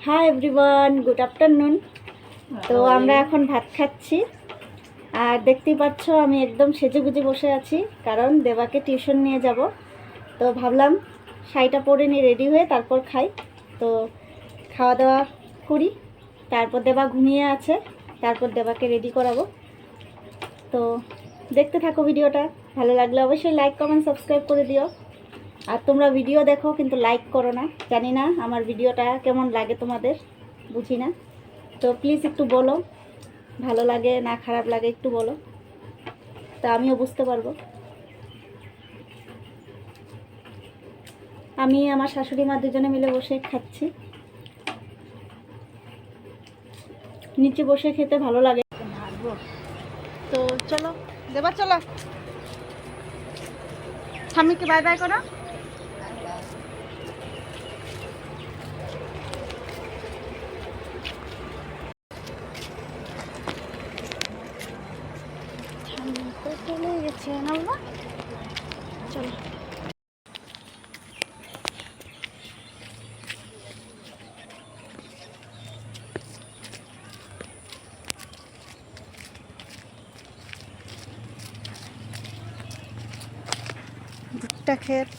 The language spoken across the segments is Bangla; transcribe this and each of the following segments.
Hi everyone, good afternoon. তো আমরা এখন ভাত খাচ্ছি আর দেখতেই পাচ্ছ আমি একদম সেজেগুজে বসে আছি, কারণ দেবাকে টিউশন নিয়ে যাব। তো ভাবলাম শাড়িটা পরে নিয়ে রেডি হয়ে তারপর খাই। তো খাওয়া দাওয়া করি, তারপর দেবা ঘুমিয়ে আছে, তারপর দেবাকে রেডি করাবো। তো দেখতে থাকো ভিডিওটা, ভালো লাগলে অবশ্যই লাইক কমেন্ট সাবস্ক্রাইব করে দিও। আর তোমরা ভিডিও দেখো কিন্তু লাইক করো না, জানি না আমার ভিডিওটা কেমন লাগে তোমাদের, বুঝি না। তো প্লিজ একটু বলো, ভালো লাগে না খারাপ লাগে একটু বলো, তা আমিও বুঝতে পারবো। আমি আমার শাশুড়ি মা দুজনে মিলে বসে খাচ্ছি, নিচে বসে খেতে ভালো লাগে। তো চলো দেবা, চলো স্বামীকে বাই বাই করো। চলে গেছে না বাবা, চলো। ভুট্টা ক্ষেত,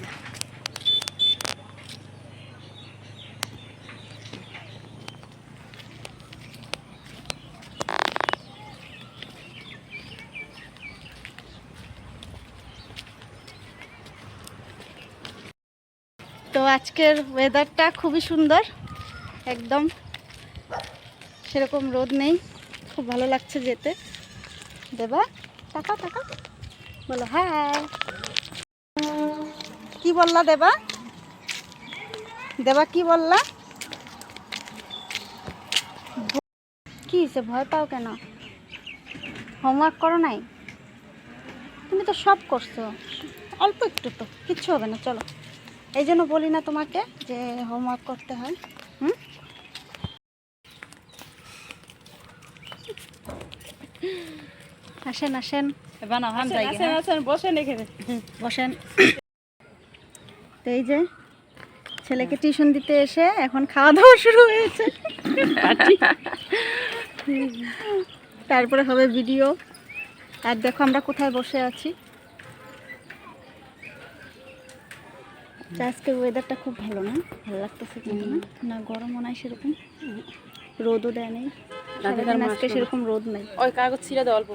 তো আজকের ওয়েদারটা খুবই সুন্দর, একদম সেরকম রোদ নেই, খুব ভালো লাগছে যেতে। দেবা টাকা টাকা বলো, হ্যাঁ কি বললা দেবা? দেবা কি বললা? কি হয়েছে, ভয় পাও কেন? হোমওয়ার্ক করো নাই? তুমি তো সব করছো, অল্প একটু, তো কিচ্ছু হবে না, চলো। এই জন্য বলি না তোমাকে যে হোমওয়ার্ক করতে হয়। আসেন আসেন বসেন এখানে, বসেন। তো এই যে ছেলেকে টিউশন দিতে এসে এখন খাওয়া দাওয়া শুরু হয়েছে, তারপরে হবে ভিডিও। আর দেখো আমরা কোথায় বসে আছি। আজকের ওয়েদারটা খুব ভালো, না ভালো লাগতেছে কিন্তু না, না গরম মনে হয় সেরকম, রোদও দেয় নেই আজকে, সেরকম রোদ নেই। ওই কাগজ ছিঁড়ে দাও অল্প।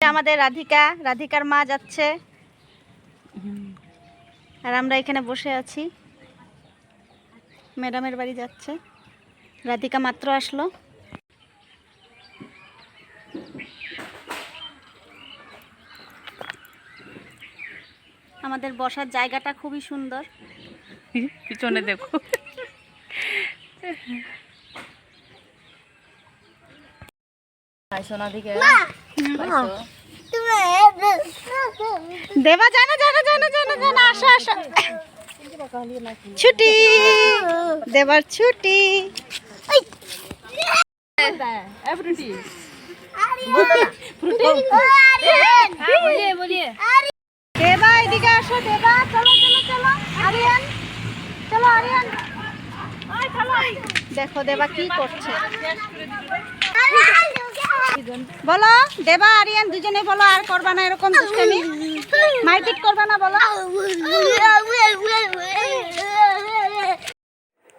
আমাদের রাধিকার মা যাচ্ছে আর আমরা এখানে বসে আছি। ম্যাডামের বাড়ি যাচ্ছে, রাধিকা মাত্র আসলো। আমাদের বসার জায়গাটা খুবই সুন্দর, পিছনে দেখো। দেবা জানা জানা জানা জানা জানা, আসো আসো, ছুটি, দেবার ছুটি। দেবা এদিকে আসো, দেবা চলো চলো চলো, আরিয়ান চলো, আরিয়ান দেখো দেবা কি করছে। বলো দেবা আরিয়ান দুজনে বলো, আর করবা না এরকম দুষ্টামি, মারপিট করবা না বলো।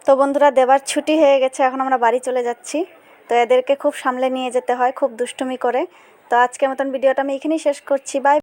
তো বন্ধুরা, দেবার ছুটি হয়ে গেছে, এখন আমরা বাড়ি চলে যাচ্ছি। তো এদেরকে খুব সামলে নিয়ে যেতে হয়, খুব দুষ্টুমি করে। তো আজকের মতন ভিডিওটা আমি এখানেই শেষ করছি, বাই।